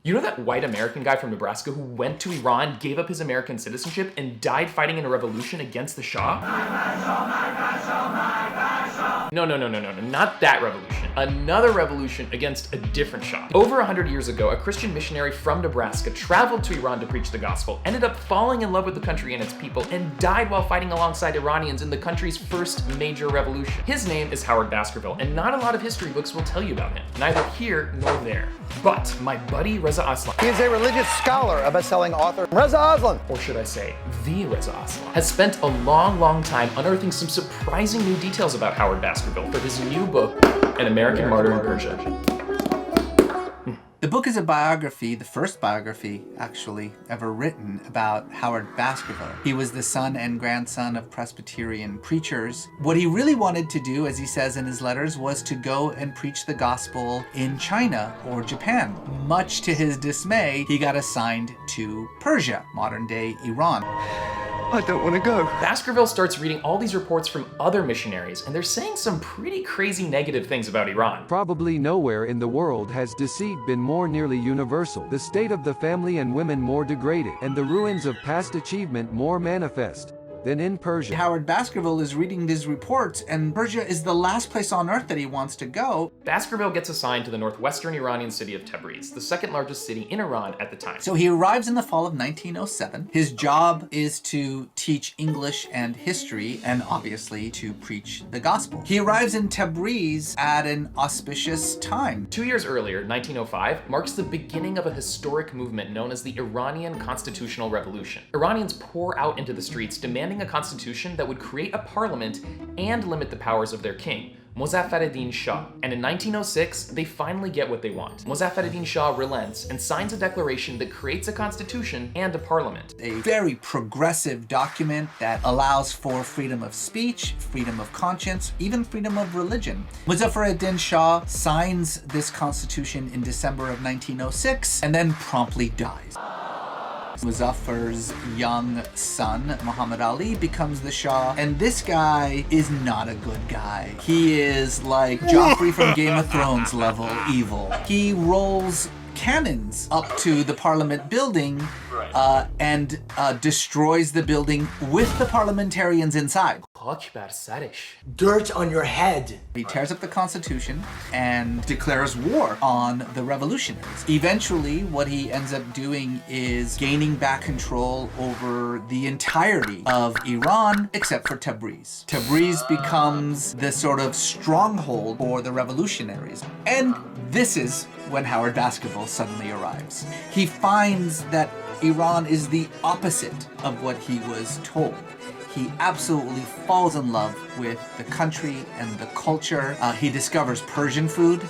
You know that white American guy from Nebraska who went to Iran, gave up his American citizenship, and died fighting in a revolution against the Shah? No, not that revolution. Another revolution against a different Shah. Over 100 years ago, a Christian missionary from Nebraska traveled to Iran to preach the gospel, ended up falling in love with the country and its people, and died while fighting alongside Iranians in the country's first major revolution. His name is Howard Baskerville, and not a lot of history books will tell you about him, neither here nor there. But my buddy Reza Aslan, he is a religious scholar, a best-selling author. Reza Aslan, or should I say, the Reza Aslan, has spent a long time unearthing some surprising new details about Howard Baskerville for his new book, An American Martyr in Persia. The book is a biography, the first biography, actually, ever written about Howard Baskerville. He was the son and grandson of Presbyterian preachers. What he really wanted to do, as he says in his letters, was to go and preach the gospel in China or Japan. Much to his dismay, he got assigned to Persia, modern-day Iran. I don't want to go. Baskerville starts reading all these reports from other missionaries, and they're saying some pretty crazy negative things about Iran. Probably nowhere in the world has deceit been more nearly universal, the state of the family and women more degraded, and the ruins of past achievement more manifest than in Persia. Howard Baskerville is reading these reports, and Persia is the last place on earth that he wants to go. Baskerville gets assigned to the northwestern Iranian city of Tabriz, the second largest city in Iran at the time. So he arrives in the fall of 1907. His job is to teach English and history, and obviously to preach the gospel. He arrives in Tabriz at an auspicious time. 2 years earlier, 1905, marks the beginning of a historic movement known as the Iranian Constitutional Revolution. Iranians pour out into the streets demanding a constitution that would create a parliament and limit the powers of their king, Mozaffar-ed-Din Shah. And in 1906, they finally get what they want. Mozaffar-ed-Din Shah relents and signs a declaration that creates a constitution and a parliament. A very progressive document that allows for freedom of speech, freedom of conscience, even freedom of religion. Mozaffar-ed-Din Shah signs this constitution in December of 1906 and then promptly dies. Muzaffar's young son, Muhammad Ali, becomes the Shah, and this guy is not a good guy. He is like Joffrey from Game of Thrones level evil. He rolls cannons up to the Parliament building and destroys the building with the parliamentarians inside. Dirt on your head. He tears up the Constitution and declares war on the revolutionaries. Eventually, what he ends up doing is gaining back control over the entirety of Iran, except for Tabriz. Tabriz becomes the sort of stronghold for the revolutionaries. And this is when Howard Baskerville suddenly arrives. He finds that Iran is the opposite of what he was told. He absolutely falls in love with the country and the culture. He discovers Persian food,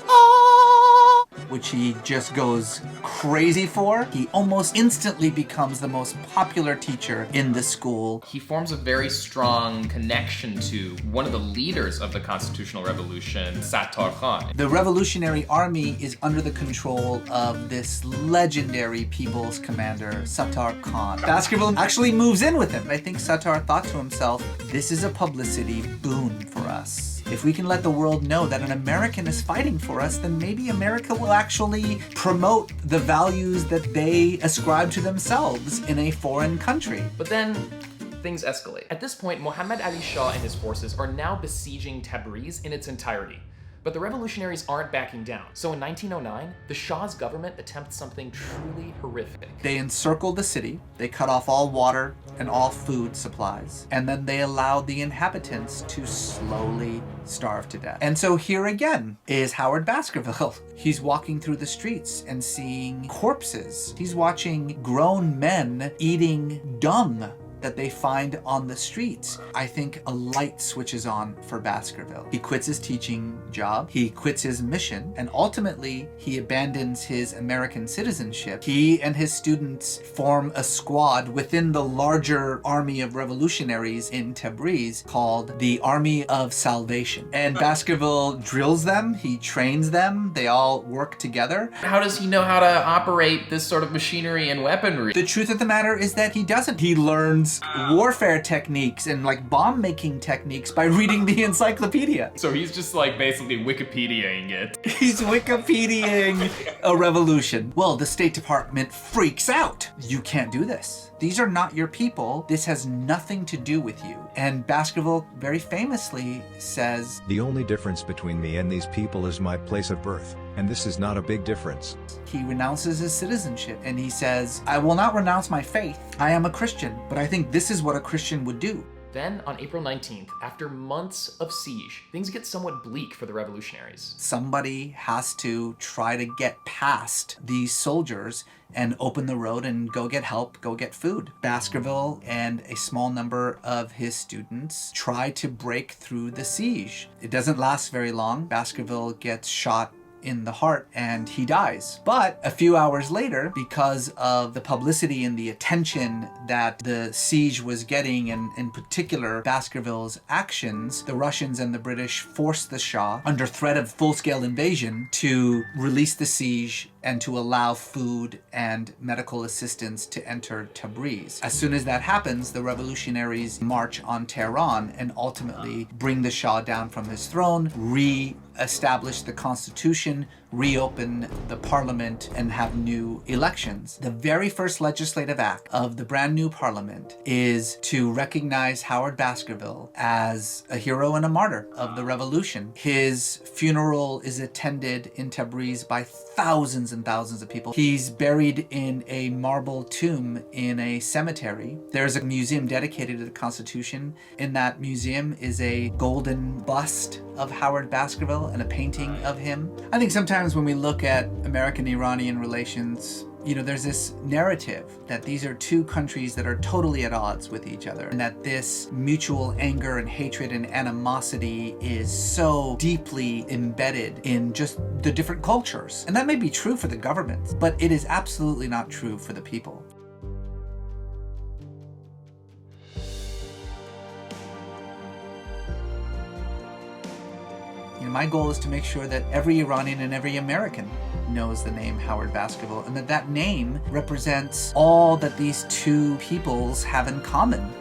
which he just goes crazy for. He almost instantly becomes the most popular teacher in the school. He forms a very strong connection to one of the leaders of the Constitutional Revolution, Sattar Khan. The Revolutionary Army is under the control of this legendary people's commander, Sattar Khan. Baskerville actually moves in with him. I think Sattar thought to himself, this is a publicity boon for us. If we can let the world know that an American is fighting for us, then maybe America will actually promote the values that they ascribe to themselves in a foreign country. But then things escalate. At this point, Muhammad Ali Shah and his forces are now besieging Tabriz in its entirety. But the revolutionaries aren't backing down. So in 1909, the Shah's government attempts something truly horrific. They encircle the city, they cut off all water and all food supplies, and then they allow the inhabitants to slowly starve to death. And so here again is Howard Baskerville. He's walking through the streets and seeing corpses. He's watching grown men eating dung that they find on the streets. I think a light switches on for Baskerville. He quits his teaching job, he quits his mission, and ultimately he abandons his American citizenship. He and his students form a squad within the larger army of revolutionaries in Tabriz called the Army of Salvation. And Baskerville drills them, he trains them, they all work together. How does he know how to operate this sort of machinery and weaponry? The truth of the matter is that he doesn't. He learns learns warfare techniques and like bomb making techniques by reading the encyclopedia. So he's just like basically Wikipediaing it. He's Wikipediaing a revolution. Well, the State Department freaks out. You can't do this. These are not your people. This has nothing to do with you. And Baskerville very famously says, "The only difference between me and these people is my place of birth, and this is not a big difference." he renounces his citizenship and he says, "I will not renounce my faith. I am a Christian, but I think this is what a Christian would do." Then, on April 19th, after months of siege, things get somewhat bleak for the revolutionaries. Somebody has to try to get past these soldiers and open the road and go get help, go get food. Baskerville and a small number of his students try to break through the siege. It doesn't last very long. Baskerville gets shot in the heart and he dies. But a few hours later, because of the publicity and the attention that the siege was getting, and in particular Baskerville's actions, the Russians and the British forced the Shah, under threat of full-scale invasion, to release the siege and to allow food and medical assistance to enter Tabriz. As soon as that happens, the revolutionaries march on Tehran and ultimately bring the Shah down from his throne, re-establish the constitution, reopen the parliament, and have new elections. The very first legislative act of the brand new parliament is to recognize Howard Baskerville as a hero and a martyr of the revolution. His funeral is attended in Tabriz by thousands and thousands of people. He's buried in a marble tomb in a cemetery. There's a museum dedicated to the Constitution. In that museum is a golden bust of Howard Baskerville and a painting of him. I think sometimes when we look at American-Iranian relations, there's this narrative that these are two countries that are totally at odds with each other, and that this mutual anger and hatred and animosity is so deeply embedded in just the different cultures. And that may be true for the governments, but it is absolutely not true for the people. My goal is to make sure that every Iranian and every American knows the name Howard Baskerville, and that name represents all that these two peoples have in common.